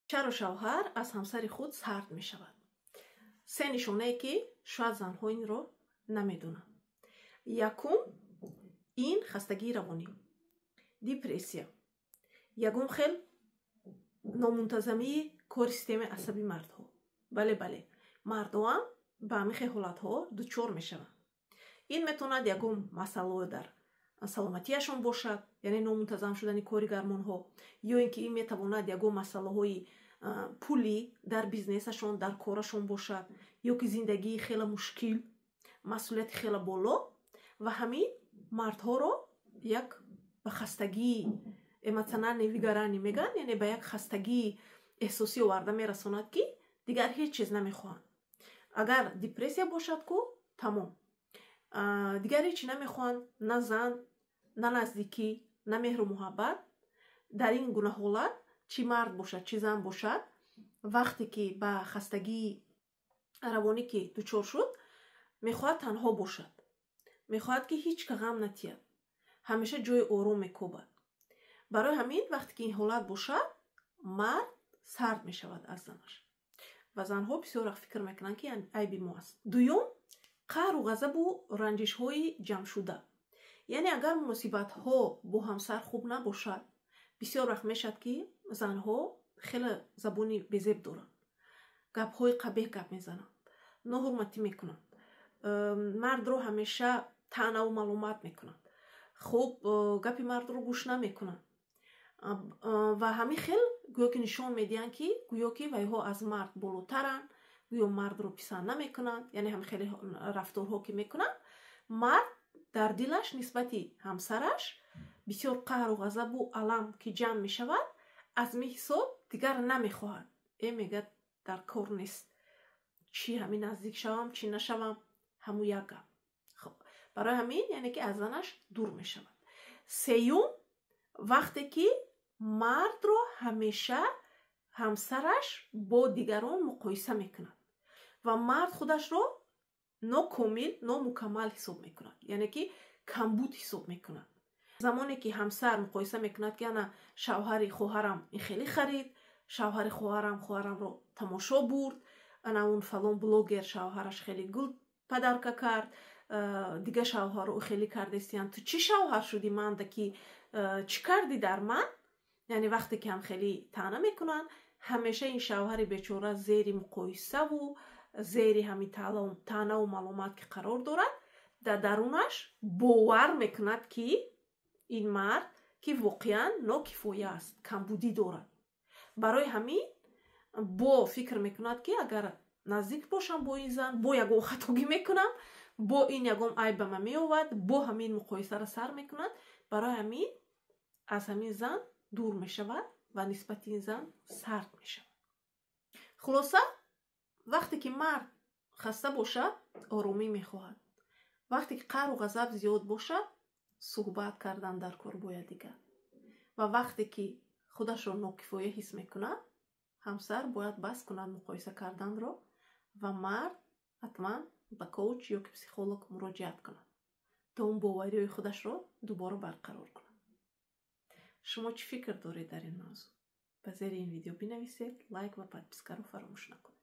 чаро шавҳар аз ҳамсари худ сард мешавад? се нишонае ки шояд занҳо инро намедонанд. якум, ин хастагии равонӣ, депрессия. ягум хел номунтазамии кори системаи асаби мардҳо. бале мардҳоам ба ҳамин хел ҳолатҳо дучор мешаванд. ин метавонад ягум масъала дар саломатияшон бошад, яъне номунтазам шудани кори гармонҳо, ё ин ки ин метавонад ягум масъалаҳои пулӣ дар бизнесашон, дар корашон бошад, ё ки зиндагии хела мушкил, масъулияти хела боло ва ҳамин мардҳоро як ба хастагии эмоциональное выгорание мегӯянд, яъне ба як хастагии эҳсосӣ оварда мерасонад, ки дигар ҳеҷ чиз намехоҳанд. агар депрессия бошад ку тамом, дигар ҳечи намехоҳанд, на зан, на наздикӣ, на меҳру муҳаббат. дар ин гуна ҳолат чӣ мард бошад, чӣ зан бошад, вақте ки ба хастагии равонӣ ки дучор шуд, мехоҳад танҳо бошад, мехоҳад ки ҳеҷ ка ғам натиҳад, ҳамеша ҷои ором мекобад. барои ҳамин вақте ки ин ҳолат бошад, мард сард мешавад аз занаш ва занҳо бисёр вақт фикр мекунанд ки айби мо аст. дуюм, қаҳру ғазабу ранҷишҳои ҷамъшуда. яъне агар муносибатҳо бо ҳамсар хуб набошад, бисёр вақт мешавад ки занҳо хеле забони безеб доранд, гапҳои қабеҳ гап мезананд, ноҳурматӣ мекунанд, мардро ҳамеша таънаву маломат мекунанд, хуб гапи мардро гӯш намекунанд ва ҳамин хел гӯё ки нишон медиҳанд ки гӯё ки вайҳо аз мард болотаранд, гӯё мардро писанд намекунанд, яъне ҳамин хеле рафторҳо ки мекунанд, мард дар дилаш нисбати ҳамсараш бисёр қаҳру ғазабу алам ки ҷамъ мешавад, аз мин ҳисоб дигар намехоҳад. мегӯяд дар кор нест, чӣ ҳамин наздик шавам, чӣ нашавам, ҳамун як гап. хуб, барои ҳамин яъне ки аз занаш дур мешавад. сеюм, вақте ки мардро ҳамеша ҳамсараш бо дигарон муқоиса мекунад ва мард худашро нокомил, номукаммал ҳисоб мекунад, яъне ки камбуд ҳисоб мекунад. замоне ки ҳамсар муқоиса мекунад ки ана шавҳари хоҳарам ин хеле харид, шавҳари хоҳарамро тамошо бурд, ана он фалон блогер шавҳараш хеле гул падарка кард, дигар шавҳарро хеле кардестиянд, ту чӣ шавҳар шудӣ манда ки чӣ кардӣ дар ман? яъне вақте ки ҳам хеле таъна мекунанд, ҳамеша ин шавҳари бечора зери муқоисаву зери ҳамин таънаву маломат ки қарор дорад, дар дарунаш бовар мекунад ки ин мард ки воқеан нокифоя аст, камбудӣ дорад. барои ҳамин бо фикр мекунад ки агар наздик бошам бо ин зан, бо ягон хатогӣ мекунам, бо ин ягон айб ба ман меовад, бо ҳамин муқоисаро сар мекунад. барои ҳамин аз ҳамин зан дур мешавад ва нисбати ин зан сард мешавад. хулоса, вақте ки мард хаста бошад, оромӣ мехоҳад. вақте ки қаҳру ғазаб зиёд бошад, суҳбат кардан дар кор бояд дигар. ва вақте ки худашро нокифоя ҳис мекунад, ҳамсар бояд бас кунад муқоиса карданро ва мард ҳатман ба коуч ё ки психолог муроҷиат кунад, то он бовариҳои худашро дубора барқарор кунад. шумо чӣ фикр доред дар ин мавзӯъ? ба зери ин видео бинависед, лайк ва подпискаро фаромӯш накунед.